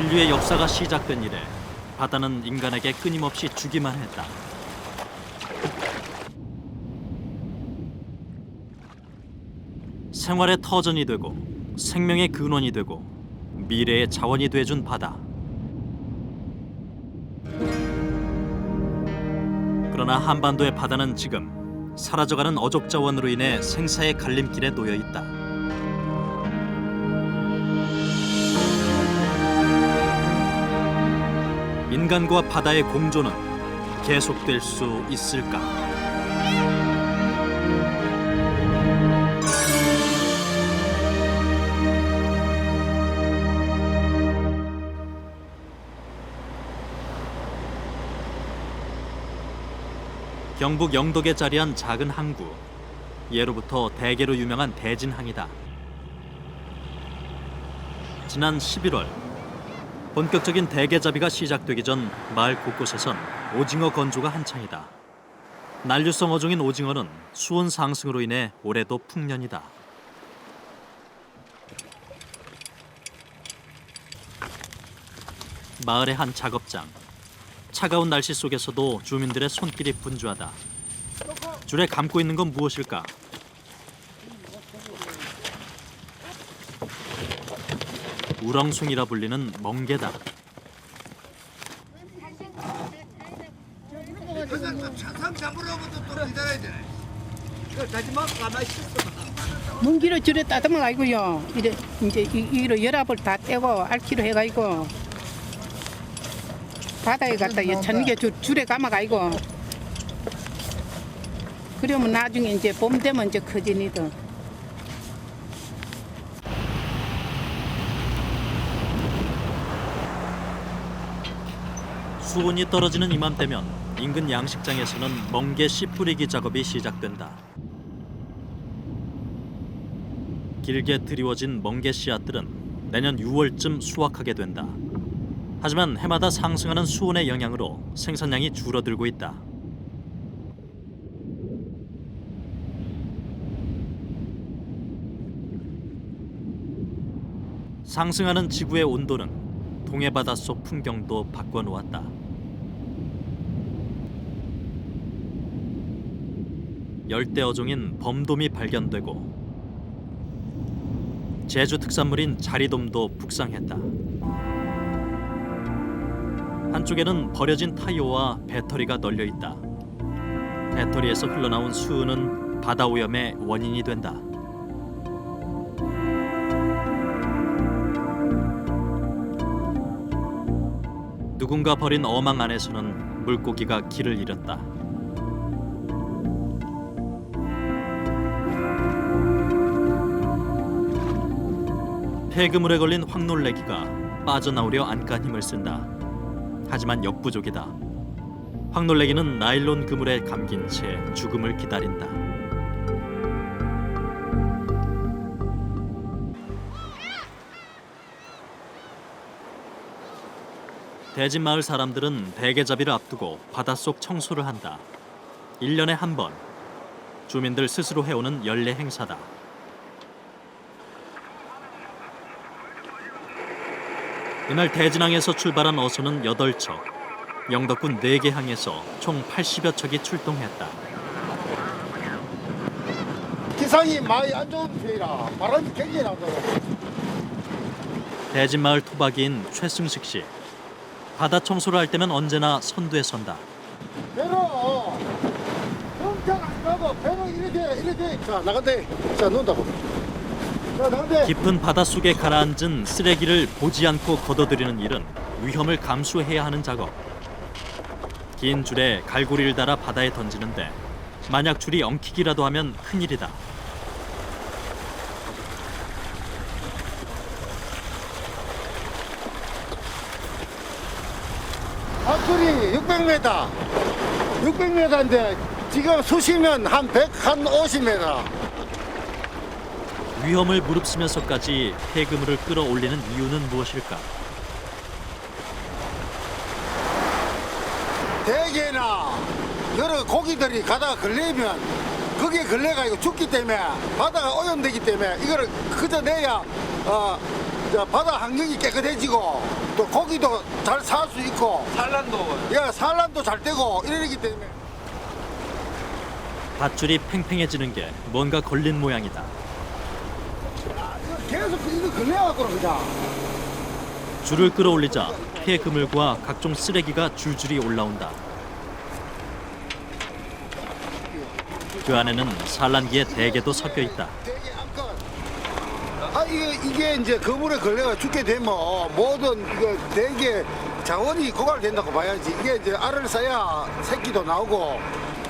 인류의 역사가 시작된 이래 바다는 인간에게 끊임없이 주기만 했다. 생활의 터전이 되고 생명의 근원이 되고 미래의 자원이 돼준 바다. 그러나 한반도의 바다는 지금 사라져가는 어족 자원으로 인해 생사의 갈림길에 놓여 있다. 인간과 바다의 공존은 계속될 수 있을까? 경북 영덕에 자리한 작은 항구. 예로부터 대게로 유명한 대진항이다. 지난 11월 본격적인 대게잡이가 시작되기 전 마을 곳곳에선 오징어 건조가 한창이다. 난류성 어종인 오징어는 수온 상승으로 인해 올해도 풍년이다. 마을의 한 작업장. 차가운 날씨 속에서도 주민들의 손길이 분주하다. 줄에 감고 있는 건 무엇일까? 우렁숭이라 불리는 멍게다. 차상 잡으려고도 또 기다려야 되네. 이거 다지마 가만히 있어. 뭉기로 줄에 따듬어 가지고요. 이제 이로 열압을 다 떼고 알키로 해가지고 바다에 갔다 천개 줄에 감아 가지고 그러면 나중에 이제 봄 되면 이제 커지니까. 수온이 떨어지는 이맘때면 인근 양식장에서는 멍게 씨 뿌리기 작업이 시작된다. 길게 드리워진 멍게 씨앗들은 내년 6월쯤 수확하게 된다. 하지만 해마다 상승하는 수온의 영향으로 생산량이 줄어들고 있다. 상승하는 지구의 온도는 동해바다 속 풍경도 바꿔놓았다. 열대 어종인 범돔이 발견되고 제주 특산물인 자리돔도 북상했다. 한쪽에는 버려진 타이어와 배터리가 널려 있다. 배터리에서 흘러나온 수은은 바다 오염의 원인이 된다. 누군가 버린 어망 안에서는 물고기가 길을 잃었다. 폐그물에 걸린 황놀래기가 빠져나오려 안간 힘을 쓴다. 하지만 역부족이다. 황놀래기는 나일론 그물에 감긴 채 죽음을 기다린다. 대진마을 사람들은 대게잡이를 앞두고 바닷속 청소를 한다. 1년에 한 번 주민들 스스로 해오는 연례 행사다. 이날 대진항에서 출발한 어선은 8척, 영덕군 4개 항에서 총 80여 척이 출동했다. 기상이 많이 안 좋은 편이라 바람이 굉장히 나더라고. 대진마을 토박이인 최승식 씨. 바다 청소를 할 때면 언제나 선두에 선다. 배로 엄청 안 가고 배로 이렇게 자 나간대. 자 놓는다고. 자 나간대. 깊은 바닷속에 가라앉은 쓰레기를 보지 않고 걷어들이는 일은 위험을 감수해야 하는 작업. 긴 줄에 갈고리를 달아 바다에 던지는데 만약 줄이 엉키기라도 하면 큰일이다. 앞줄이 600m인데 지금 수시면 한 150m. 위험을 무릅쓰면서까지 폐그물을 끌어올리는 이유는 무엇일까? 대게나 여러 고기들이 가다가 걸리면 거기에 걸려가지고 죽기 때문에 바다가 오염되기 때문에 이거를 그저 내야 이제 바다 환경이 깨끗해지고 또 고기도 잘 살 수 있고 산란도 잘 되고 이러기 때문에 밧줄이 팽팽해지는 게 뭔가 걸린 모양이다. 계속 이거 걸려갖고 그냥. 줄을 끌어올리자 폐 그물과 각종 쓰레기가 줄줄이 올라온다. 그 안에는 산란기에 대게도 섞여 있다. 대게 암컷. 아 이게 이제 그물에 걸려가 죽게 되면 모든 이거 대게 자원이 고갈된다고 봐야지. 이게 이제 알을 쌓아야 새끼도 나오고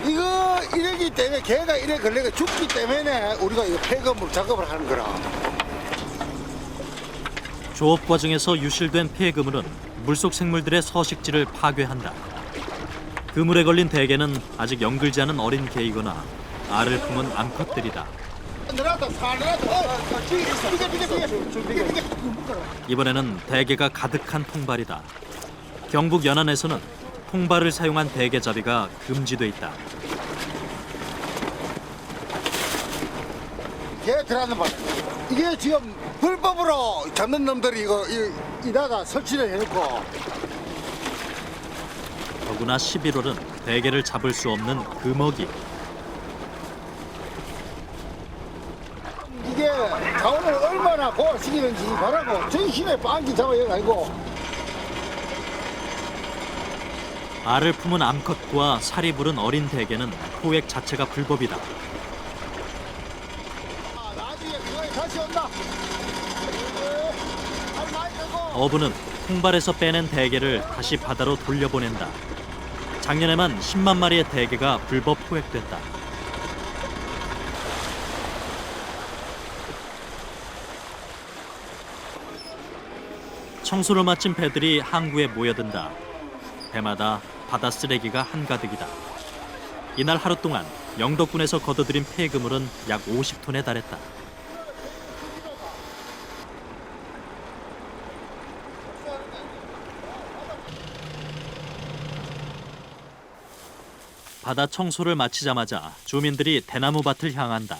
이거 이러기 때문에 개가 이래 걸려가 죽기 때문에 우리가 이 폐그물 작업을 하는 거라. 조업 과정에서 유실된 폐 그물은 물속 생물들의 서식지를 파괴한다. 그물에 걸린 대게는 아직 영글지 않은 어린 개이거나 알을 품은 암컷들이다. 이번에는 대게가 가득한 통발이다. 경북 연안에서는 통발을 사용한 대게잡이가 금지돼 있다. 개 들어가는 말. 이게 지금 불법으로 잡는 놈들이 이거 이다가 설치를 해놓고 더구나 11월은 대게를 잡을 수 없는 금어기. 이게 자원을 얼마나 고갈시키는지 바라고 전신에 빵기 잡아야 아니고 알을 품은 암컷과 살이 부른 어린 대게는 포획 자체가 불법이다. 나중에 그거에 다시 온다. 어부는 통발에서 빼낸 대게를 다시 바다로 돌려보낸다. 작년에만 10만 마리의 대게가 불법 포획됐다. 청소를 마친 배들이 항구에 모여든다. 배마다 바다 쓰레기가 한가득이다. 이날 하루 동안 영덕군에서 걷어들인 폐그물은 약 50톤에 달했다. 바다 청소를 마치자마자 주민들이 대나무밭을 향한다.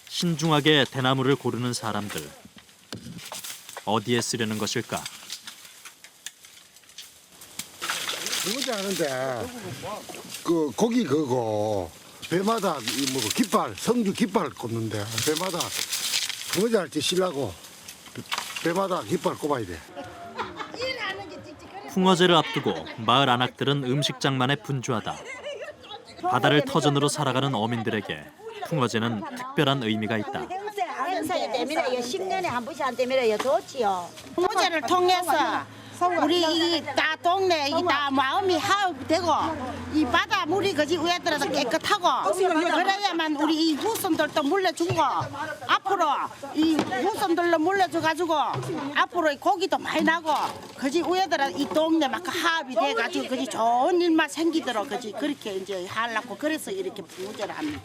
신중하게 대나무를 고르는 사람들. 어디에 쓰려는 것일까? 그거지 않은데 그 고기 그거 배마다 뭐 깃발 성주 깃발 꼽는데 배마다 그거지 할지 실라고 배마다 깃발 꼽아야 돼. 풍어제를 앞두고 마을 안악들은 음식 장만에 분주하다. 바다를 터전으로 살아가는 어민들에게 풍어제는 특별한 의미가 있다. 행사에 때문에 10년에 한 번씩 안 때문에 좋지요. 풍어제를 통해서 우리 이 다 동네 이 다 마음이 화합되고 이 바다 물이 그지 위에 들어서 깨끗하고 그래야만 우리 이 후손들도 물려주고 앞으로 이 후손들로 물려줘가지고 앞으로 이 고기도 많이 나고 그지 위에 들어 이 동네 막 화합이 돼가지고 그지 좋은 일만 생기도록 그지 그렇게 이제 하려고 그래서 이렇게 풍어제를 합니다.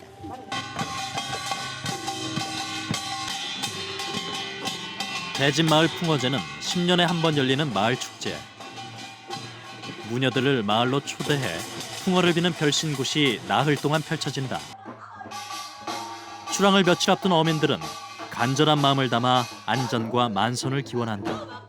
대진마을 풍어제는 10년에 한 번 열리는 마을 축제. 무녀들을 마을로 초대해 풍어를 비는 별신굿이 나흘 동안 펼쳐진다. 출항을 며칠 앞둔 어민들은 간절한 마음을 담아 안전과 만선을 기원한다.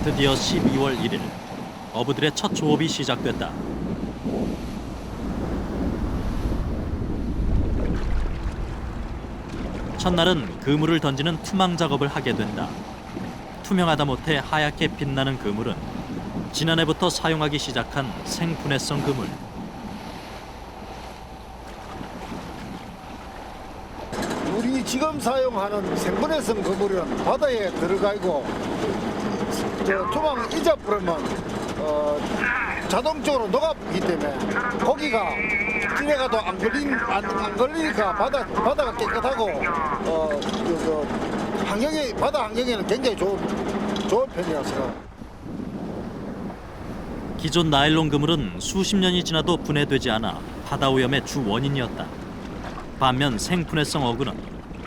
드디어 12월 1일 어부들의 첫 조업이 시작됐다. 첫날은 그물을 던지는 투망 작업을 하게 된다. 투명하다 못해 하얗게 빛나는 그물은 지난해부터 사용하기 시작한 생분해성 그물. 우리 지금 사용하는 생분해성 그물은 바다에 들어가 있고 저 투망 이자 뿌리면 자동적으로 녹아기 때문에 고기가 찌레가도 안 걸리니까 바다가 깨끗하고 바다 환경에는 굉장히 좋은 편이라서. 기존 나일론 그물은 수십 년이 지나도 분해되지 않아 바다 오염의 주 원인이었다. 반면 생분해성 어구는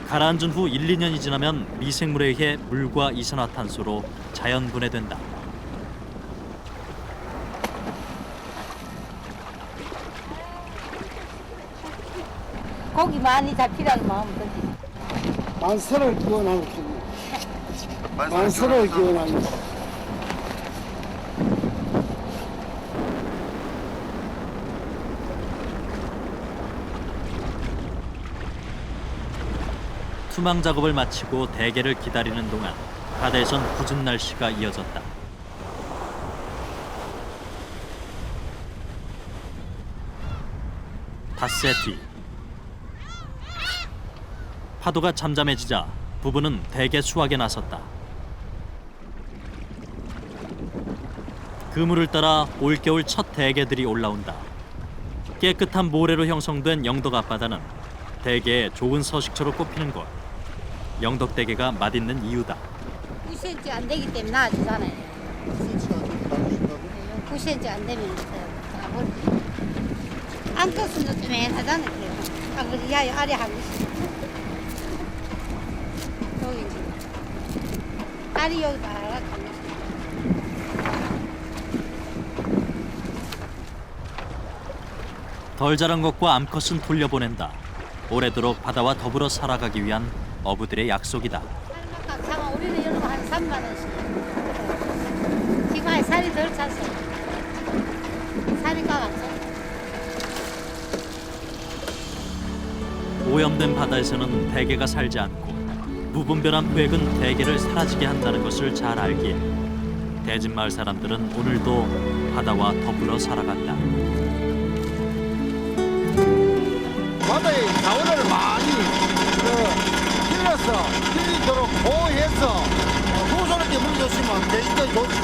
가라앉은 후 1, 2년이 지나면 미생물에 의해 물과 이산화탄소로 자연 분해된다. 고기 많이 잡히라는 마음 들지. 만세를 기원하고 만세를 기원하고. 투망 작업을 마치고 대게를 기다리는 동안 바다에선 궂은 날씨가 이어졌다. 닷새 뒤 파도가 잠잠해지자 부부는 대게 수확에 나섰다. 그물을 따라 올겨울 첫 대게들이 올라온다. 깨끗한 모래로 형성된 영덕 앞바다는 대게의 좋은 서식처로 꼽히는 곳. 영덕대게가 맛있는 이유다. 9cm 안 되기 때문에 나아지잖아요. 9cm 안 되면 다 버리지. 안 떴으면 쫌하잖아요. 아, 그래, 야, 아래 한 개씩. 여기 이제. 알이 여기다 한 개씩. 덜 자란 것과 암컷은 돌려보낸다. 오래도록 바다와 더불어 살아가기 위한 어부들의 약속이다. 쌀맛 장어 우리는 이런 거 한 3만 원씩. 지금 아예 살이 덜 찼어. 살이 까갔어. 오염된 바다에서는 대게가 살지 않고 무분별한 포획은 대게를 사라지게 한다는 것을 잘 알기에 대진마을 사람들은 오늘도 바다와 더불어 살아간다. 바다의 자원을 많이 빌리도록 보호해서 후손에게 물려주시면 대신에 좋지.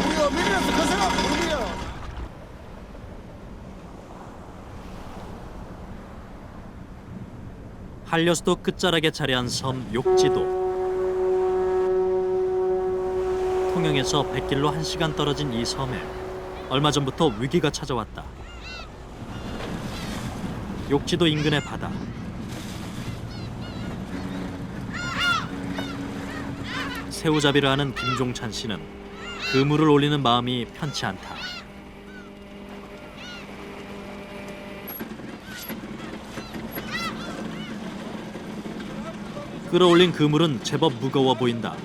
우리가 밀려서 그 생각 모르게요. 한려수도 끝자락에 자리한 섬 욕지도. 통영에서 100길로 1시간 떨어진 이 섬에 얼마 전부터 위기가 찾아왔다. 욕지도 인근의 바다. 새우잡이를 하는 김종찬 씨는 그물을 올리는 마음이 편치 않다. 끌어올린 그물은 제법 무거워 보인다.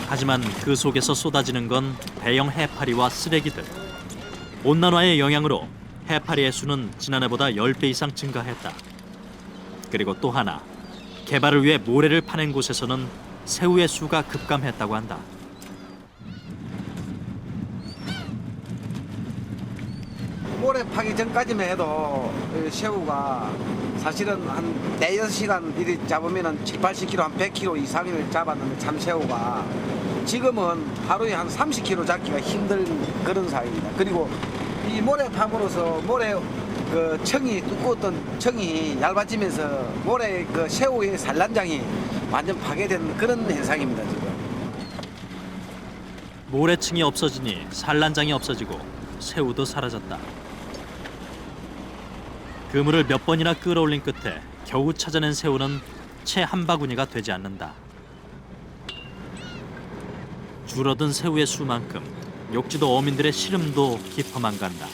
하지만 그 속에서 쏟아지는 건 대형 해파리와 쓰레기들. 온난화의 영향으로 해파리의 수는 지난해보다 10배 이상 증가했다. 그리고 또 하나, 개발을 위해 모래를 파낸 곳에서는 새우의 수가 급감했다고 한다. 모래 파기 전까지만 해도 새우가 사실은 한 4-6시간 이리 잡으면 7-80kg, 한 100kg 이상을 잡았는데 참새우가 지금은 하루에 한 30kg 잡기가 힘든 그런 상황입니다. 그리고 이 모래 팜으로써 모래 그 청이 두꺼웠던 청이 얇아지면서 모래 그 새우의 산란장이 완전 파괴된 그런 현상입니다. 지금. 모래층이 없어지니 산란장이 없어지고 새우도 사라졌다. 그물을 몇 번이나 끌어올린 끝에 겨우 찾아낸 새우는 채 한 바구니가 되지 않는다. 줄어든 새우의 수만큼 욕지도 어민들의 시름도 깊어만 간다.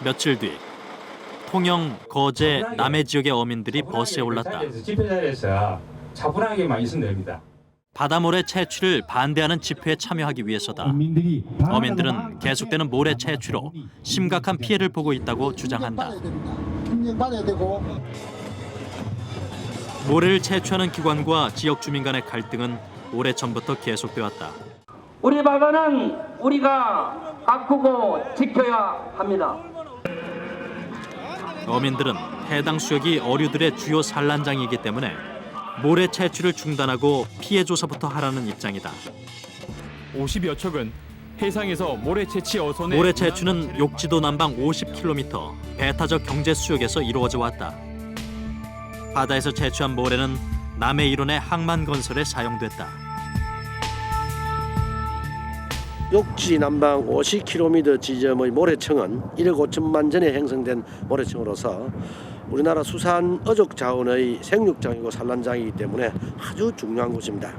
며칠 뒤 통영, 거제, 남해 지역의 어민들이 버스에 올랐다. 집회 자리에서 차분하게만 있으면 됩니다. 바다모래 채취를 반대하는 집회에 참여하기 위해서다. 어민들은 계속되는 모래 채취로 심각한 피해를 보고 있다고 주장한다. 받아야 되고. 모래를 채취하는 기관과 지역 주민 간의 갈등은 오래전부터 계속되었다. 우리 바다는 우리가 가꾸고 지켜야 합니다. 어민들은 해당 수역이 어류들의 주요 산란장이기 때문에 모래 채취를 중단하고 피해 조사부터 하라는 입장이다. 50여 척은 해상에서 모래 채취 어선의 모래 채취는 욕지도 남방 50km 배타적 경제 수역에서 이루어져 왔다. 바다에서 채취한 모래는 남해 일원의 항만 건설에 사용됐다. 욕지 남방 50km 지점의 모래층은 1억 5천만 전에 형성된 모래층으로서 우리나라 수산 어족 자원의 생육장이고 산란장이기 때문에 아주 중요한 곳입니다.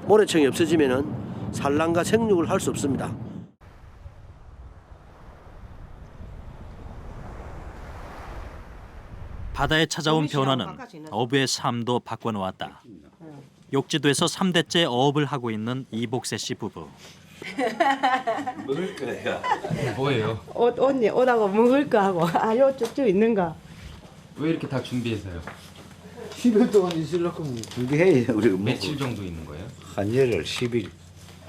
모래층이 없어지면은 산란과 생육을 할 수 없습니다. 바다에 찾아온 변화는 어부의 삶도 바꿔놓았다. 욕지도에서 3대째 어업을 하고 있는 이복세 씨 부부. 먹을 거예요. 뭐예요? 옷하고 먹을 거 하고 요 쭉쭉 있는 거. 왜 이렇게 다 준비해서요? 10일 동안 있으려고 준비해야 우리가 며칠 정도 있는 거예요? 한 열흘 10일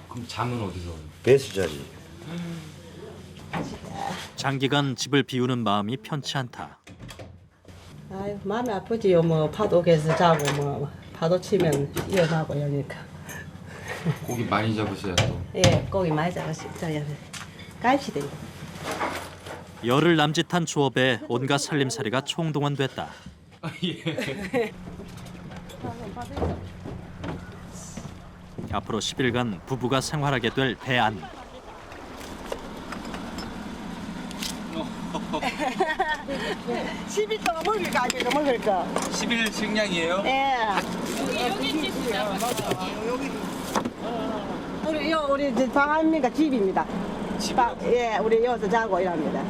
그럼 잠은 어디서? 배수자리. 장기간 집을 비우는 마음이 편치 않다. 아유 마음이 아프지요. 뭐 파도에서 자고 뭐 파도 치면 위험하고 이러니까. 고기 많이 잡으셔야 또. 예, 고기 많이 잡았어요. 갈치도 있고. 열흘 남짓한 조업에 온갖 살림살이가 총동원됐다. 예. 앞으로 10일간 부부가 생활하게 될 대안. 집이 또 먹을 거 아니고 먹을 거. 10일 식량이에요? 예. 우리 방안입니까 집입니다. 예, 우리 여기서 자고 이랍니다.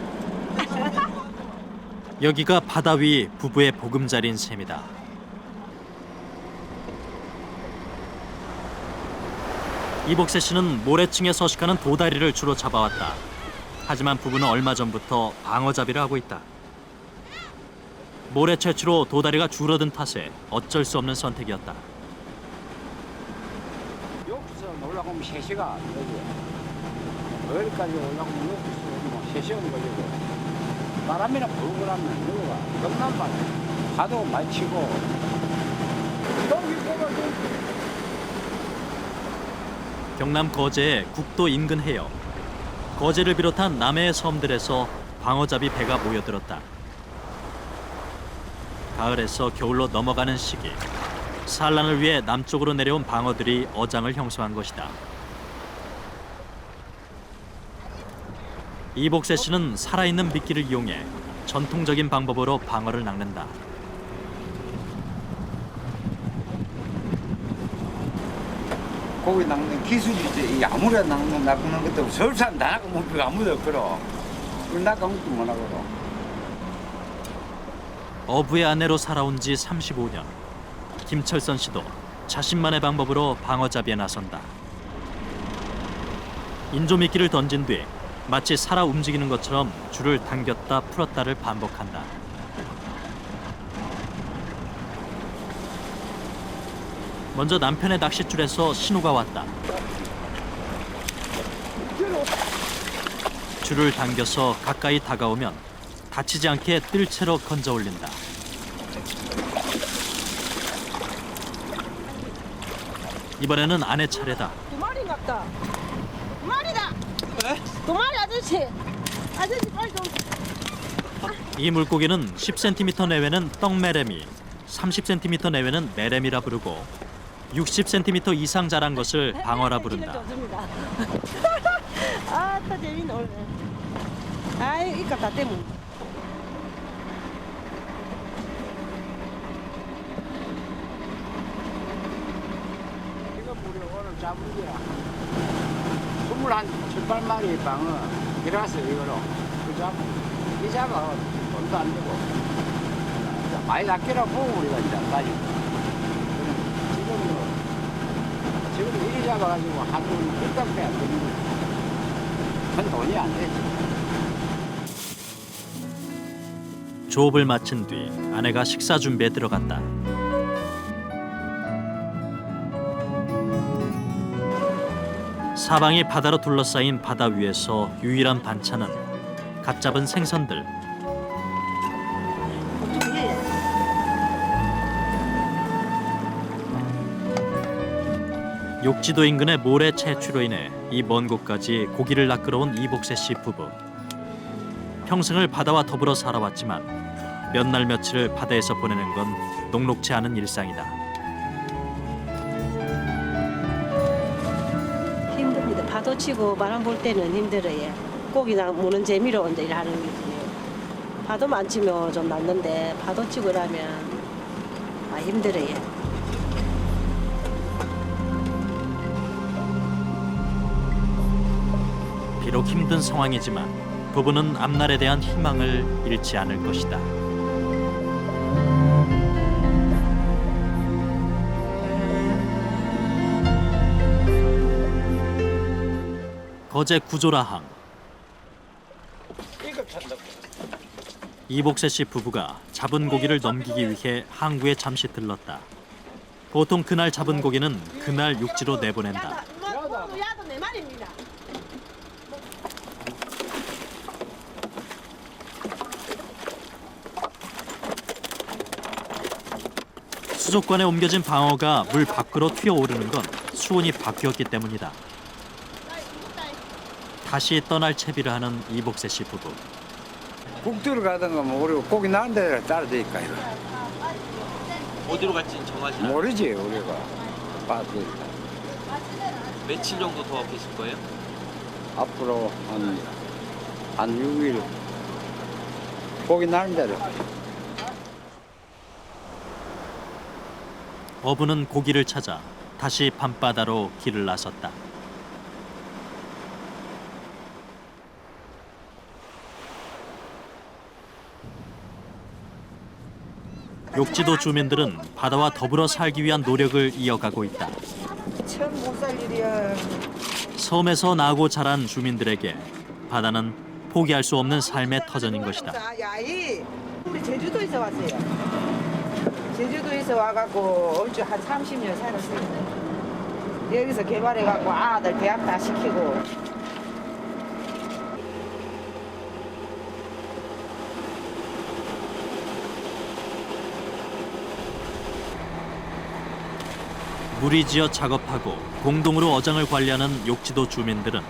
여기가 바다 위 부부의 보금자리인 셈이다. 이복세 씨는 모래층에 서식하는 도다리를 주로 잡아왔다. 하지만 부부는 얼마 전부터 방어잡이를 하고 있다. 모래 채취로 도다리가 줄어든 탓에 어쩔 수 없는 선택이었다. 여기서 올라가면 3시간 어디까지 올라가면 여기서 3시간 걸리고 바람이나 불고 나면 여기가 경남바다 파도 많이 치고 경남 거제의 국도 인근 해역. 거제를 비롯한 남해의 섬들에서 방어잡이 배가 모여들었다. 가을에서 겨울로 넘어가는 시기. 산란을 위해 남쪽으로 내려온 방어들이 어장을 형성한 것이다. 이복세 씨는 살아있는 미끼를 이용해 전통적인 방법으로 방어를 낚는다. 고기 낚는 기술이지. 아무리 낚는 것도 서울 사람 다 낚고 못 아무도 없거든. 그 낚아 먹도 못 하거든. 어부의 아내로 살아온 지 35년. 김철선 씨도 자신만의 방법으로 방어잡이에 나선다. 인조미끼를 던진 뒤 마치 살아 움직이는 것처럼 줄을 당겼다 풀었다를 반복한다. 먼저 남편의 낚싯줄에서 신호가 왔다. 줄을 당겨서 가까이 다가오면 다치지 않게 뜰채로 건져 올린다. 이번에는 아내 차례다. 두 마리인가 보다. 두 마리다. 두 마리 아저씨. 아저씨 빨리 좀. 이 물고기는 10cm 내외는 떡메레미, 30cm 내외는 메레미라 부르고 60cm 이상 자란 것을 방어라 부른다. 아, 또 재밌네 오늘. 아이, 이깟 다 때문에. 이거 우리 오늘 잡은 게야 27마리 방어 이라서 이거로 그 잡아 이 잡아 돈도 안 되고 많이 낚기라 보고 우리가 이제 따지고 지금 이리 잡아가지고 하루 100배 안 되는 거야 큰 돈이 안 되지. 조업을 마친 뒤 아내가 식사 준비에 들어갔다. 사방이 바다로 둘러싸인 바다 위에서 유일한 반찬은 갓 잡은 생선들. 욕지도 인근의 모래 채취로 인해 이 먼 곳까지 고기를 낚으러온 이복세 씨 부부. 평생을 바다와 더불어 살아왔지만 몇 날 며칠을 바다에서 보내는 건 녹록지 않은 일상이다. 힘듭니다. 파도 치고 바람 불 때는 힘들어요. 고기나 무는 재미로 이제 일하는 거지. 파도만 치면 좀 낫는데 파도 치고 이러면 힘들어요. 비록 힘든 상황이지만 부부는 앞날에 대한 희망을 잃지 않을 것이다. 거제 구조라항. 이복세 씨 부부가 잡은 고기를 넘기기 위해 항구에 잠시 들렀다. 보통 그날 잡은 고기는 그날 육지로 내보낸다. 수족관에 옮겨진 방어가 물 밖으로 튀어오르는 건 수온이 바뀌었기 때문이다. 다시 떠날 채비를 하는 이복세 씨 부부. 북두를 가든가 뭐 우리 고기 나는 데를 따라 되니까 이거. 어디로 갈지는 정하지 않아요? 모르지 우리가. 봐도 며칠 정도 더 계실 거예요? 앞으로 한 6일 고기 나는 데를. 어부는 고기를 찾아 다시 밤바다로 길을 나섰다. 욕지도 주민들은 바다와 더불어 살기 위한 노력을 이어가고 있다. 처음 못 살 일이야. 섬에서 나고 자란 주민들에게 바다는 포기할 수 없는 삶의 터전인 것이다. 우리 제주도에서 왔어요. 제주도에서 와갖고 얼추 한 30년 살았어요. 여기서 개발해갖고 아들 대학 다 시키고. 무리지어 작업하고 공동으로 어장을 관리하는 욕지도 주민들은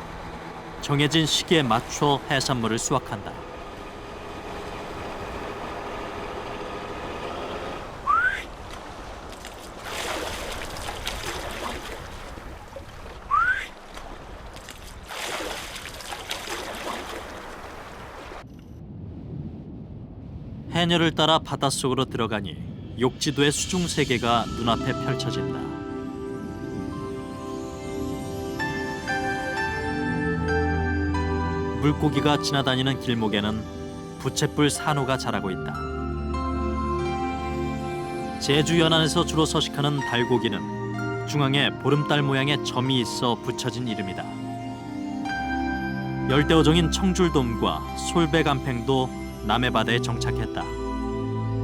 정해진 시기에 맞춰 해산물을 수확한다. 해녀를 따라 바닷속으로 들어가니 욕지도의 수중 세계가 눈앞에 펼쳐진다. 물고기가 지나다니는 길목에는 부채불 산호가 자라고 있다. 제주 연안에서 주로 서식하는 달고기는 중앙에 보름달 모양의 점이 있어 붙여진 이름이다. 열대어종인 청줄돔과 솔배간팽도 남해 바다에 정착했다.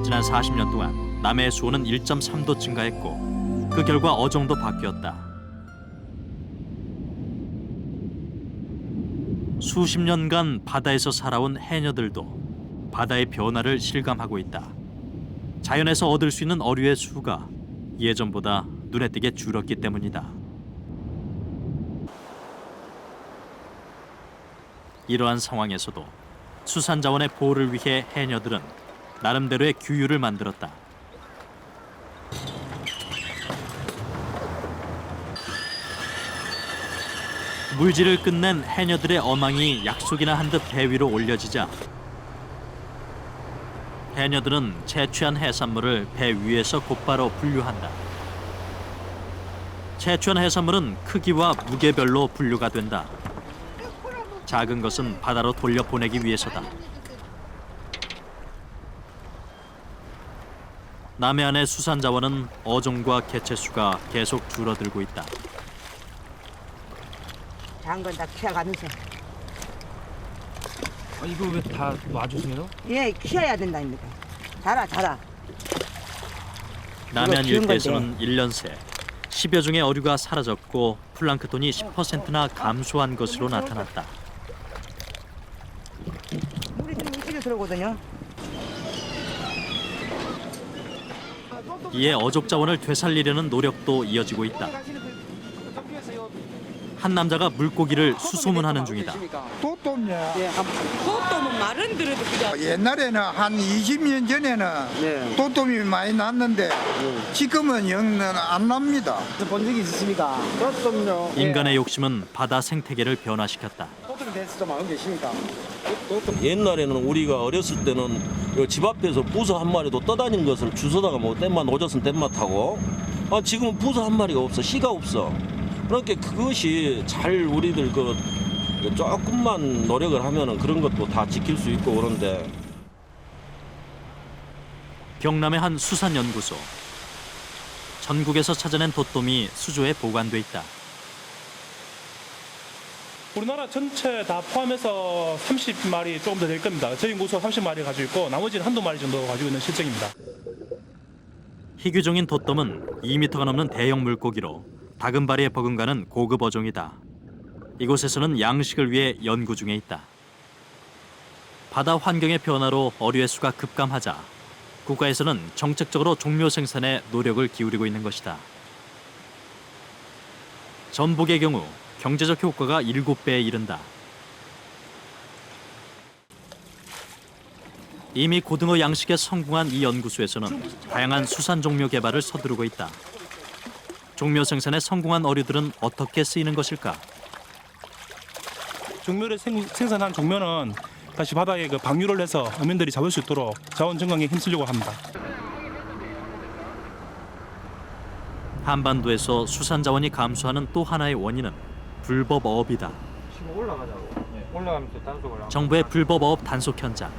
지난 40년 동안 남해의 수온은 1.3도 증가했고 그 결과 어종도 바뀌었다. 수십 년간 바다에서 살아온 해녀들도 바다의 변화를 실감하고 있다. 자연에서 얻을 수 있는 어류의 수가 예전보다 눈에 띄게 줄었기 때문이다. 이러한 상황에서도 수산자원의 보호를 위해 해녀들은 나름대로의 규율을 만들었다. 물질을 끝낸 해녀들의 어망이 약속이나 한 듯 배 위로 올려지자 해녀들은 채취한 해산물을 배 위에서 곧바로 분류한다. 채취한 해산물은 크기와 무게별로 분류가 된다. 작은 것은 바다로 돌려보내기 위해서다. 남해안의 수산자원은 어종과 개체수가 계속 줄어들고 있다. 작은 건 다 키워가면서. 이거 왜 다 놔주세요? 예, 키워야 된다입니다. 자라. 남해안 키운 일대에서는 1년 새 10여 종의 어류가 사라졌고 플랑크톤이 10%나 감소한 것으로 나타났다. 물이 좀 일찍 들어오거든요. 이에 어족 자원을 되살리려는 노력도 이어지고 있다. 한 남자가 물고기를 수소문하는 중이다. 도톰이야. 도톰은 말은 들어도 그냥 옛날에는 한 20년 전에는 도톰이 많이 났는데 지금은 영 안 납니다. 본 적이 있으십니까? 도톰요. 인간의 욕심은 바다 생태계를 변화시켰다. 도톰에 대해서 좀 알고 계십니까? 옛날에는 우리가 어렸을 때는 집 앞에서 부서 한 마리도 떠다닌 것을 주워다가 뭐 땜맛 오졌으면 땜맛 하고 지금은 부서 한 마리가 없어. 씨가 없어. 그러니까 그것이 잘 우리들 조금만 노력을 하면은 그런 것도 다 지킬 수 있고 그런데. 경남의 한 수산연구소. 전국에서 찾아낸 돛돔이 수조에 보관돼 있다. 우리나라 전체 다 포함해서 30마리 조금 더 될 겁니다. 저희 무소 30마리 가지고 있고 나머지는 한두 마리 정도 가지고 있는 실정입니다. 희귀종인 돛돔은 2m가 넘는 대형 물고기로 다금바리에 버금가는 고급 어종이다. 이곳에서는 양식을 위해 연구 중에 있다. 바다 환경의 변화로 어류의 수가 급감하자 국가에서는 정책적으로 종묘 생산에 노력을 기울이고 있는 것이다. 전복의 경우 경제적 효과가 7배에 이른다. 이미 고등어 양식에 성공한 이 연구소에서는 다양한 수산 종묘 개발을 서두르고 있다. 종묘 생산에 성공한 어류들은 어떻게 쓰이는 것일까? 종묘를 생산한 종묘는 다시 바다에 방류를 해서 어민들이 잡을 수 있도록 자원 증강에 힘쓰려고 합니다. 한반도에서 수산 자원이 감소하는 또 하나의 원인은 불법 어업이다. 정부의 불법 어업 단속 현장.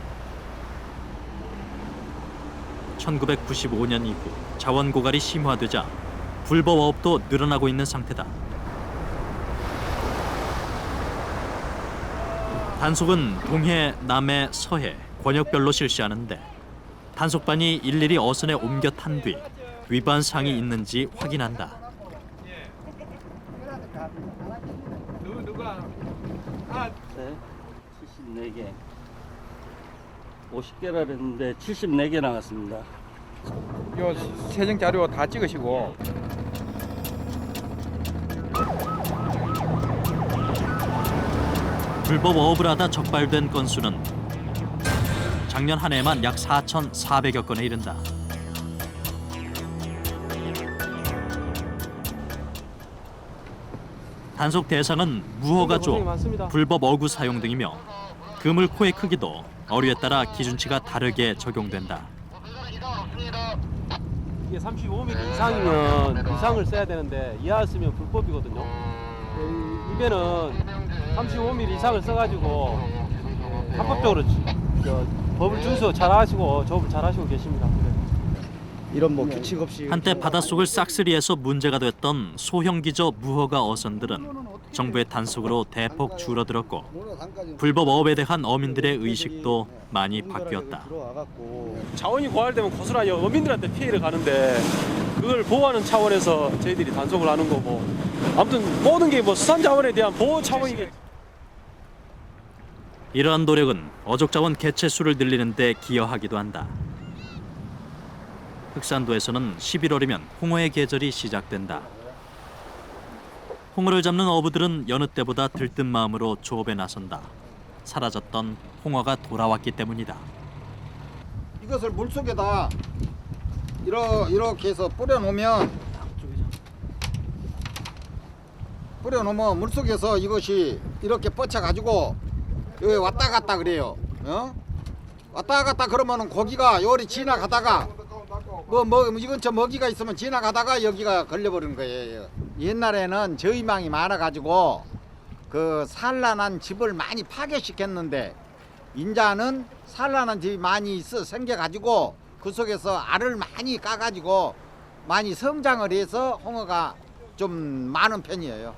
1995년 이후 자원 고갈이 심화되자 불법 어업도 늘어나고 있는 상태다. 단속은 동해, 남해, 서해, 권역별로 실시하는데 단속반이 일일이 어선에 옮겨 탄 뒤 위반 사항이 있는지 확인한다. 네, 74개. 50개라 했는데 74개 나갔습니다. 요 세정 자료 다 찍으시고. 불법 어업을 하다 적발된 건수는 작년 한 해만 약 4,400여 건에 이른다. 단속 대상은 무허가조, 불법 어구 사용 등이며 그물 코의 크기도 어류에 따라 기준치가 다르게 적용된다. 이게 35mm 이상이면 이상을 써야 되는데 이하 쓰면 불법이거든요. 이 배는 35mm 이상을 써가지고 합법적으로 법을 준수 잘하시고 조업을 잘하시고 계십니다. 이런 규칙 없이 한때 바닷속을 싹쓸이해서 문제가 됐던 소형기저 무허가 어선들은 정부의 단속으로 대폭 줄어들었고 불법 어업에 대한 어민들의 의식도 많이 바뀌었다. 자원이 고갈되면 고스란히 어민들한테 피해를 가는데 그걸 보호하는 차원에서 저희들이 단속을 하는 거고 아무튼 모든 게 수산 자원에 대한 보호 차원이겠죠. 이러한 노력은 어족자원 개체 수를 늘리는 데 기여하기도 한다. 흑산도에서는 11월이면 홍어의 계절이 시작된다. 홍어를 잡는 어부들은 여느 때보다 들뜬 마음으로 조업에 나선다. 사라졌던 홍어가 돌아왔기 때문이다. 이것을 물속에다 이렇게 해서 뿌려놓으면 물속에서 이것이 이렇게 뻗쳐가지고 여기 왔다 갔다 그래요. 왔다 갔다 그러면은 고기가 요리 지나가다가 이 근처 먹이가 있으면 지나가다가 여기가 걸려버리는 거예요. 옛날에는 저희망이 많아가지고 그 산란한 집을 많이 파괴시켰는데 인자는 산란한 집이 많이 생겨가지고 그 속에서 알을 많이 까가지고 많이 성장을 해서 홍어가 좀 많은 편이에요.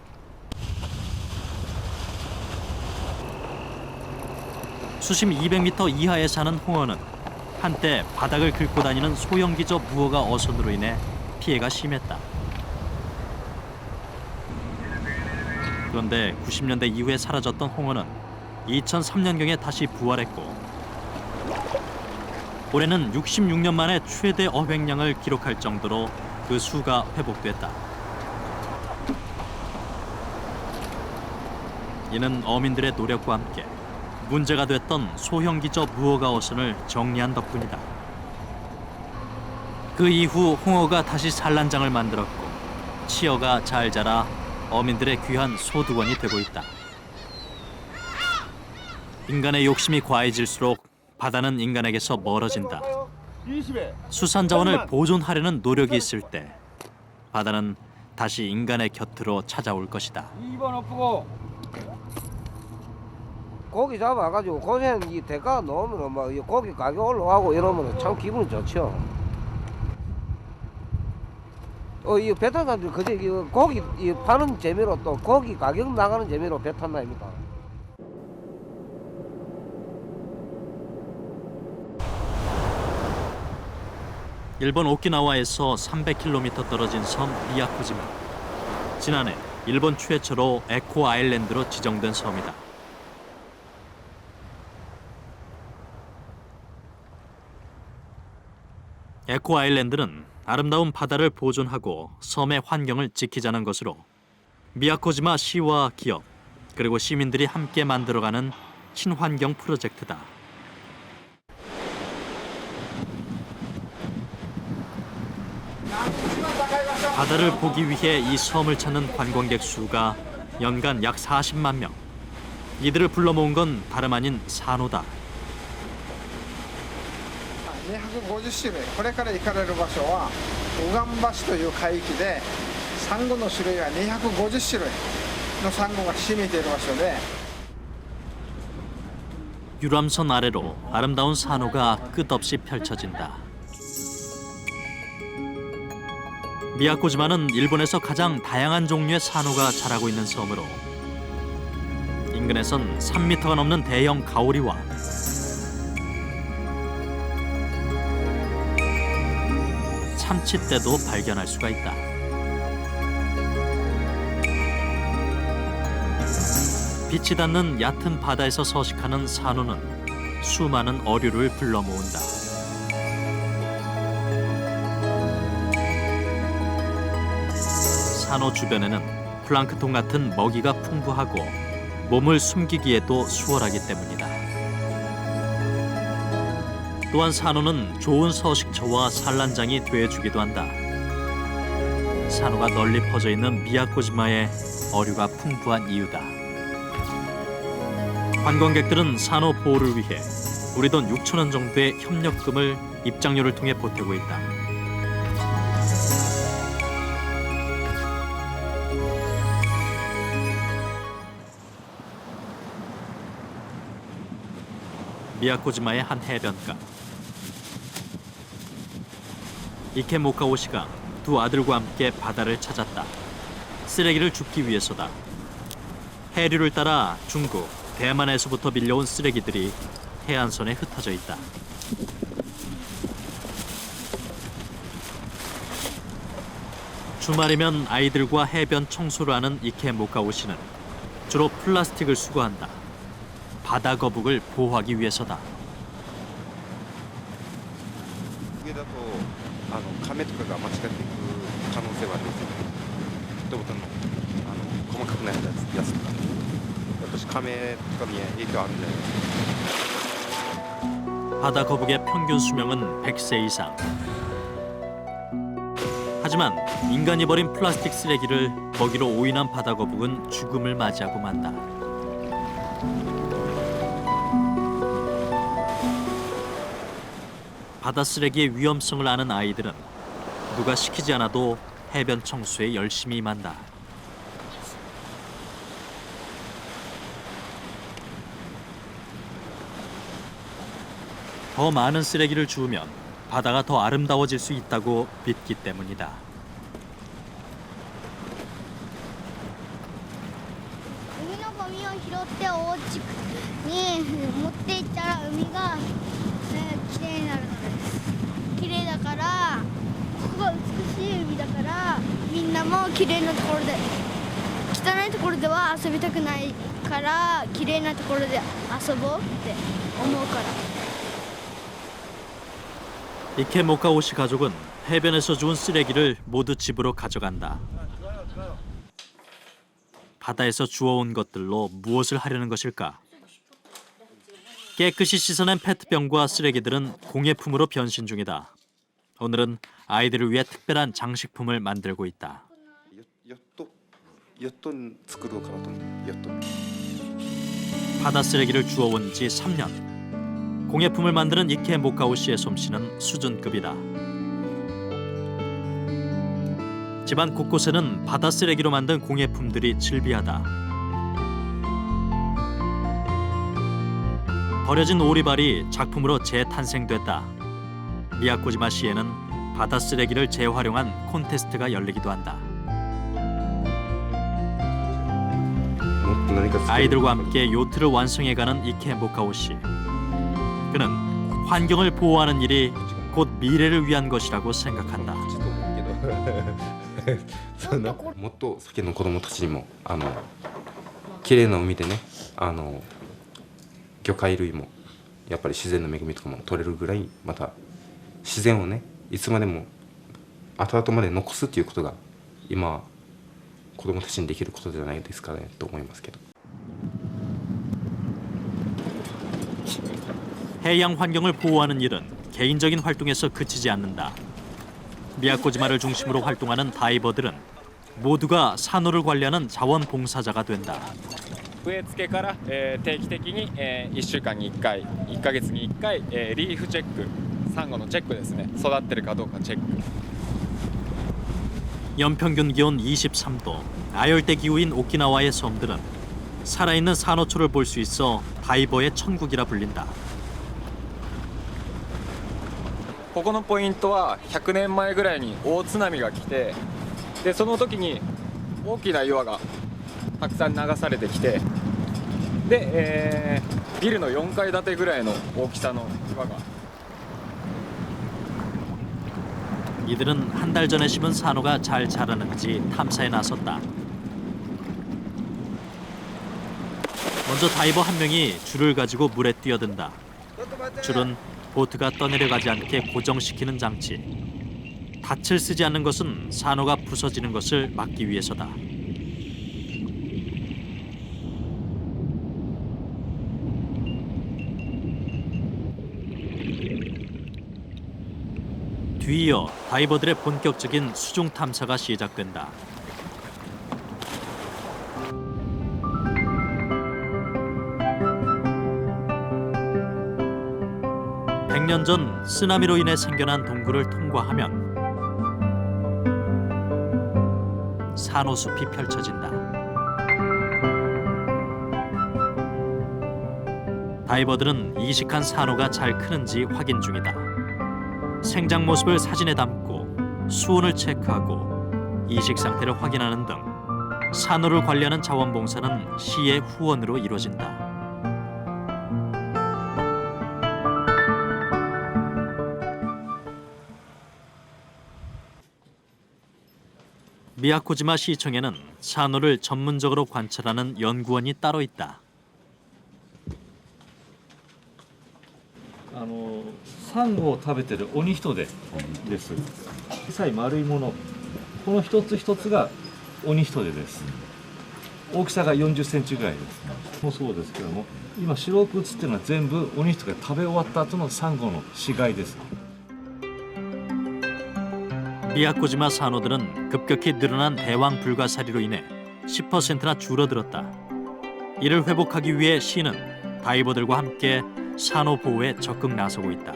수심 200m 이하에 사는 홍어는 한때 바닥을 긁고 다니는 소형기저 무허가 어선으로 인해 피해가 심했다. 그런데 90년대 이후에 사라졌던 홍어는 2003년경에 다시 부활했고 올해는 66년 만에 최대 어획량을 기록할 정도로 그 수가 회복됐다. 이는 어민들의 노력과 함께 문제가 됐던 소형기저 무허가 어선을 정리한 덕분이다. 그 이후 홍어가 다시 산란장을 만들었고 치어가 잘 자라 어민들의 귀한 소득원이 되고 있다. 인간의 욕심이 과해질수록 바다는 인간에게서 멀어진다. 수산자원을 보존하려는 노력이 있을 때 바다는 다시 인간의 곁으로 찾아올 것이다. 2번 엎고 고기 잡아가지고 고생 이 대가 넣으면 막 고기 가격 올라가고 이러면 참 기분이 좋죠. 이 배 타는 사람들 그저 고기 파는 재미로 또 고기 가격 나가는 재미로 배 탄다 아닙니까? 일본 오키나와에서 300km 떨어진 섬 미야코지마. 지난해 일본 최초로 에코 아일랜드로 지정된 섬이다. 에코 아일랜드는 아름다운 바다를 보존하고 섬의 환경을 지키자는 것으로 미야코지마 시와 기업 그리고 시민들이 함께 만들어가는 친환경 프로젝트다. 바다를 보기 위해 이 섬을 찾는 관광객 수가 연간 약 40만 명. 이들을 불러 모은 건 다름 아닌 산호다. 250種類これから行かれる場所は右岸橋という海域でサンゴの種類が250種類のサンゴがひしめいている場所で 유람선 아래로 아름다운 산호가 끝없이 펼쳐진다. 미야코지마는 일본에서 가장 다양한 종류의 산호가 자라고 있는 섬으로 인근에선 3m가 넘는 대형 가오리와 참치떼도 발견할 수가 있다. 빛이 닿는 얕은 바다에서 서식하는 산호는 수많은 어류를 불러 모은다. 산호 주변에는 플랑크톤 같은 먹이가 풍부하고 몸을 숨기기에도 수월하기 때문이다. 또한 산호는 좋은 서식처와 산란장이 되어주기도 한다. 산호가 널리 퍼져 있는 미야코지마에 어류가 풍부한 이유다. 관광객들은 산호 보호를 위해 우리 돈 6,000원 정도의 협력금을 입장료를 통해 보태고 있다. 미야코지마의 한 해변가. 이케모카오시가 두 아들과 함께 바다를 찾았다. 쓰레기를 줍기 위해서다. 해류를 따라 중국, 대만에서부터 밀려온 쓰레기들이 해안선에 흩어져 있다. 주말이면 아이들과 해변 청소를 하는 이케모카오시는 주로 플라스틱을 수거한다. 바다 거북을 보호하기 위해서다. 上だと亀とかが間違っていく可能性はありますよね。ペットボトルの細かくなったやつとか、やっぱし亀とかに影響あるんじゃないですか。 바다 거북의 평균 수명은 100세 이상. 하지만 인간이 버린 플라스틱 쓰레기를 먹이로 오인한 바다 거북은 죽음을 맞이하고 만다. 바다 쓰레기의 위험성을 아는 아이들은 누가 시키지 않아도 해변 청소에 열심히 임한다. 더 많은 쓰레기를 주우면 바다가 더 아름다워질 수 있다고 믿기 때문이다.海のゴミを拾ってお家に持っていったら海がきれいになるのです。きれいだからここが美しい海だからみんなもきれいなところで汚いところでは遊びたくないからきれいなところで遊ぼうって思うから。 이케모카오시 가족은 해변에서 주운 쓰레기를 모두 집으로 가져간다. 바다에서 주워온 것들로 무엇을 하려는 것일까? 깨끗이 씻어낸 페트병과 쓰레기들은 공예품으로 변신 중이다. 오늘은 아이들을 위해 특별한 장식품을 만들고 있다. ヨット作ろうかなと思ってヨット 바다 쓰레기를 주워온 지 3년. 공예품을 만드는 이케 모카오 씨의 솜씨는 수준급이다. 집안 곳곳에는 바다 쓰레기로 만든 공예품들이 즐비하다. 버려진 오리발이 작품으로 재탄생됐다. 미야코지마 시에는 바다 쓰레기를 재활용한 콘테스트가 열리기도 한다. 아이들과 함께 요트를 완성해가는 이케 모카오 씨. 그는 환경을 보호하는 일이 곧 미래를 위한 것이라고 생각한다. もっと先の子供たちにも綺麗な海でね魚介類もやっぱり自然の恵みとかも取れるぐらいまた自然をねいつまでも後々まで残すっていうことが今子供たちにできることじゃないですかねと思いますけど。 해양 환경을 보호하는 일은 개인적인 활동에서 그치지 않는다. 미야코지마를 중심으로 활동하는 다이버들은 모두가 산호를 관리하는 자원봉사자가 된다. 植え付けから、定期的に、1週間に1回、1ヶ月に1回、リーフチェック、サンゴのチェックですね。育ってるかどうかチェック。 연평균 기온 23도, 아열대 기후인 오키나와의 섬들은 살아있는 산호초를 볼 수 있어 다이버의 천국이라 불린다. ここのポイントは100年前ぐらいに大津波が来て、でその時に大きな岩がたくさん流されてきて、で、ビルの4階建てぐらいの大きさの岩が 이들은 한 달 전에 심은 산호가 잘 자라는지 탐사에 나섰다. 먼저 다이버 한 명이 줄을 가지고 물에 뛰어든다. 줄은 보트가 떠내려가지 않게 고정시키는 장치. 닻을 쓰지 않는 것은 산호가 부서지는 것을 막기 위해서다. 뒤이어 다이버들의 본격적인 수중 탐사가 시작된다. (100년) 전 쓰나미로 인해 생겨난 동굴을 통과하면 산호숲이 펼쳐진다. 다이버들은 이식한 산호가 잘 크는지 확인 중이다. 생장 모습을 사진에 담고 수온을 체크하고 이식 상태를 확인하는 등 산호를 관리하는 자원봉사는 시의 후원으로 이루어진다. 미야코지마 시청에는 산호를 전문적으로 관찰하는 연구원이 따로 있다. サンゴを食べてるオニヒトデです。小さい丸いもの、この一つ一つがオニヒトデです。大きさが40センチぐらいです。もそうですけども、今白く写ってるのは全部オニヒトデが食べ終わった後のサンゴの死骸です。 미야코지마 산호들은 급격히 늘어난 대왕 불가사리로 인해 10%나 줄어들었다. 이를 회복하기 위해 시는 다이버들과 함께 산호 보호에 적극 나서고 있다.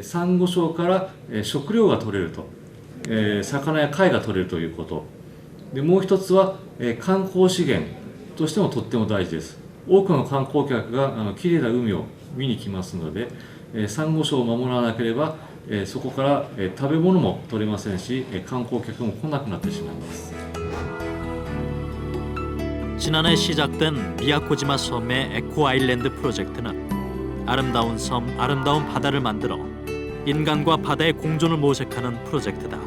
サンゴ礁から食料が取れると、魚や貝が取れるということで、もう一つは観光資源としてもとっても大事です。多くの観光客がきれいな海を見に来ますので、サンゴ礁を守らなければそこから食べ物も取れませんし、観光客も来なくなってしまいます。 지난해 시작된 미야코지마 섬의 에코 아일랜드 프로젝트는 아름다운 섬, 아름다운 바다를 만들어 인간과 바다의 공존을 모색하는 프로젝트다.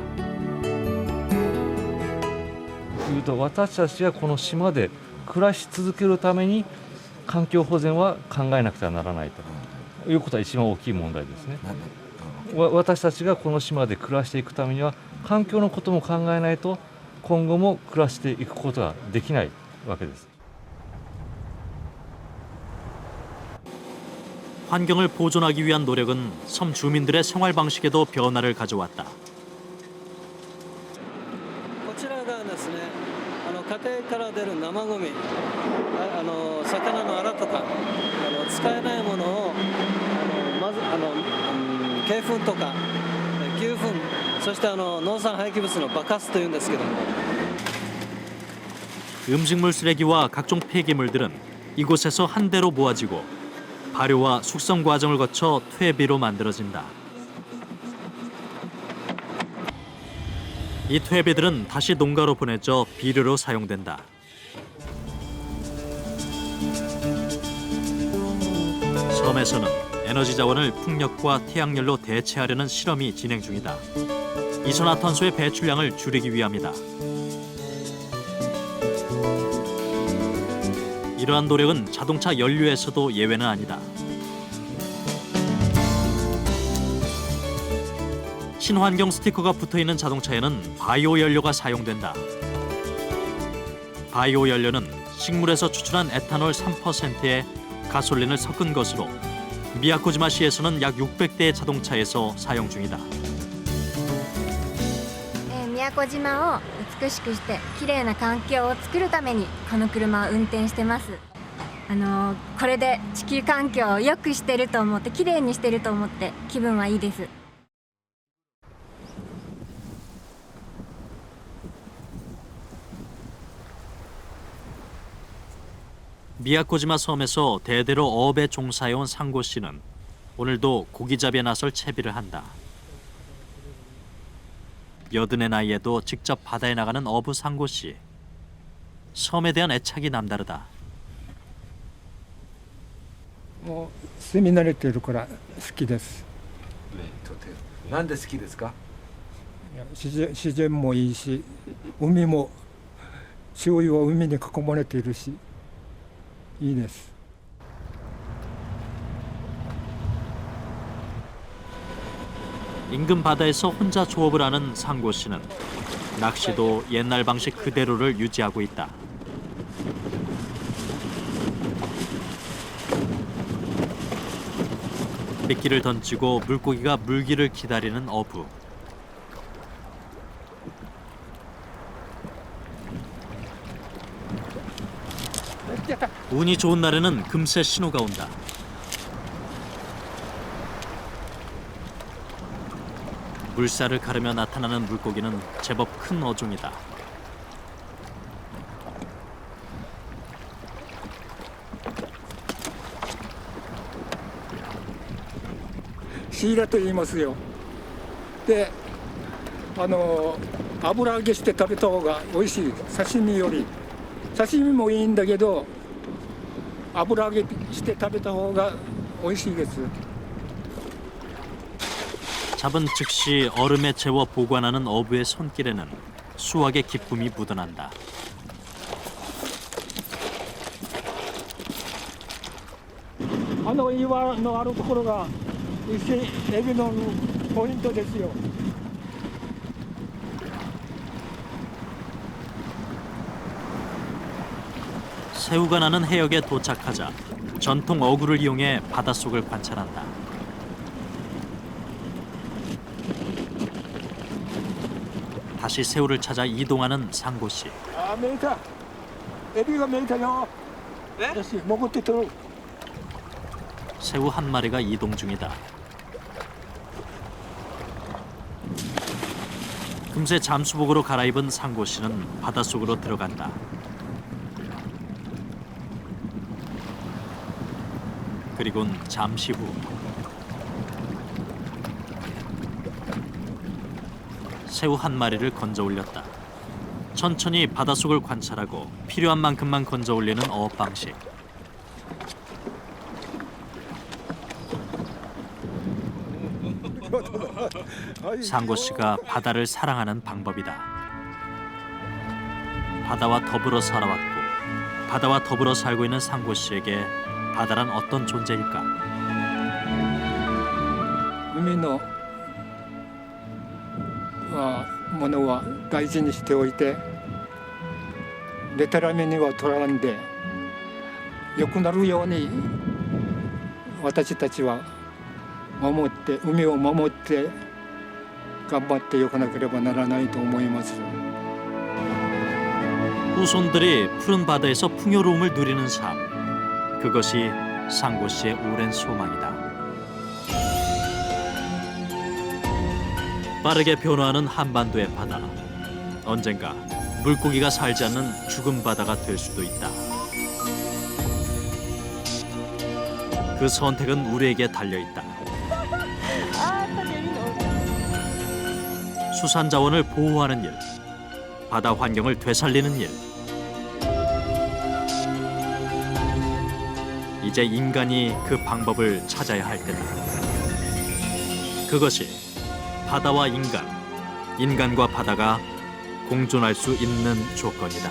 私たちがこの島で暮らし続けるために環境保全は考えなくてはならないということは一番大きい問題ですね。私たちがこの島で暮らしていくためには環境のことも考えないと今後も暮らしていくことができないわけです。 환경을 보존하기 위한 노력은 섬 주민들의 생활 방식에도 변화를 가져왔다. こちらがですね、家庭から出る生ゴミ、魚のアラとか使えないものをまず鶏糞とか牛糞、そして農産廃棄物のバカスというんですけども。 음식물 쓰레기와 각종 폐기물들은 이곳에서 한 대로 모아지고 발효와 숙성 과정을 거쳐 퇴비로 만들어진다. 이 퇴비들은 다시 농가로 보내져 비료로 사용된다. 섬에서는 에너지 자원을 풍력과 태양열로 대체하려는 실험이 진행 중이다. 이산화탄소의 배출량을 줄이기 위함이다. 이러한 노력은 자동차 연료에서도 예외는 아니다. 친환경 스티커가 붙어있는 자동차에는 바이오 연료가 사용된다. 바이오 연료는 식물에서 추출한 에탄올 3%에 가솔린을 섞은 것으로 미야코지마시에서는 약 600대의 자동차에서 사용 중이다. 宮古島を美しくして綺麗な環境を作るためにこの車を運転してます。これで地球環境を良くしてると思って、綺麗にしてると思って気分はいいです。 미야코지마 섬에서 대대로 어업에 종사해온 상고 씨는 오늘도 고기잡이에 나설 채비를 한다. 여든의 나이에도 직접 바다에 나가는 어부 상고 씨. 섬에 대한 애착이 남다르다. 住み慣れてるから好きです。なんで好きですか？自然もいいし、海も周囲は海に囲まれているし、いいです。 인근 바다에서 혼자 조업을 하는 상고 씨는 낚시도 옛날 방식 그대로를 유지하고 있다. 미끼를 던지고 물고기가 물기를 기다리는 어부. 운이 좋은 날에는 금세 신호가 온다. 물살을 가르며 나타나는 물고기는 제법 큰 어종이다.シイラと言いますよ。で、油揚げして食べた方が美味しい。刺身より。刺身もいいんだけど、油揚げして食べた方が美味しいです。 잡은 즉시 얼음에 재워 보관하는 어부의 손길에는 수확의 기쁨이 묻어난다.岩のあるところがエビのポイントですよ。 새우가 나는 해역에 도착하자 전통 어구를 이용해 바닷속을 관찰한다. 다시 새우를 찾아 이동하는 상고 씨. 아, 메이타. 에비가 메이타요. 네? 먹을 때 들어. 새우 한 마리가 이동 중이다. 금세 잠수복으로 갈아입은 상고 씨는 바닷속으로 들어간다. 그리곤 잠시 후 새우 한 마리를 건져 올렸다. 천천히 바닷속을 관찰하고 필요한 만큼만 건져 올리는 어업 방식. 상고 씨가 바다를 사랑하는 방법이다. 바다와 더불어 살아왔고 바다와 더불어 살고 있는 상고 씨에게 바다란 어떤 존재일까? 海のものは大事にしておいてでたらめには取らんで良くなるように私たちは守って海を守って頑張っていかなければならないと思います。 후손들이 푸른 바다에서 풍요로움을 누리는 삶, 그것이 상고 씨의 오랜 소망이다. 빠르게 변화하는 한반도의 바다, 언젠가 물고기가 살지 않는 죽은 바다가 될 수도 있다. 그 선택은 우리에게 달려 있다. 수산 자원을 보호하는 일, 바다 환경을 되살리는 일. 이제 인간이 그 방법을 찾아야 할 때다. 그것이 바다와 인간, 인간과 바다가 공존할 수 있는 조건이다.